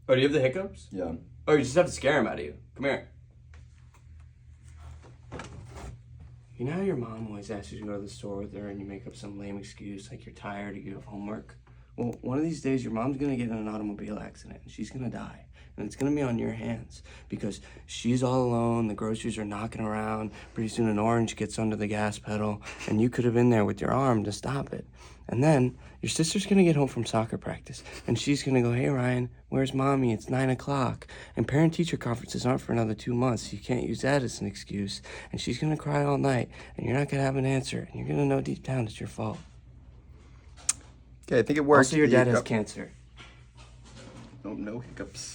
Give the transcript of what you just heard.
Oh, do you have the hiccups? Yeah. Oh, you just have to scare him out of you. Come here. You know how your mom always asks you to go to the store with her and you make up some lame excuse like you're tired or you have homework? Well, one of these days your mom's gonna get in an automobile accident and she's gonna die. And it's gonna be on your hands because she's all alone, the groceries are knocking around, pretty soon an orange gets under the gas pedal, and you could have been there with your arm to stop it. And then your sister's gonna get home from soccer practice and she's gonna go, "Hey Ryan, where's mommy? It's 9 o'clock. And parent-teacher conferences aren't for another 2 months, so you can't use that as an excuse." And she's gonna cry all night and you're not gonna have an answer and you're gonna know deep down it's your fault. Okay, I think it worked. Also, your dad has cancer. Oh, no hiccups.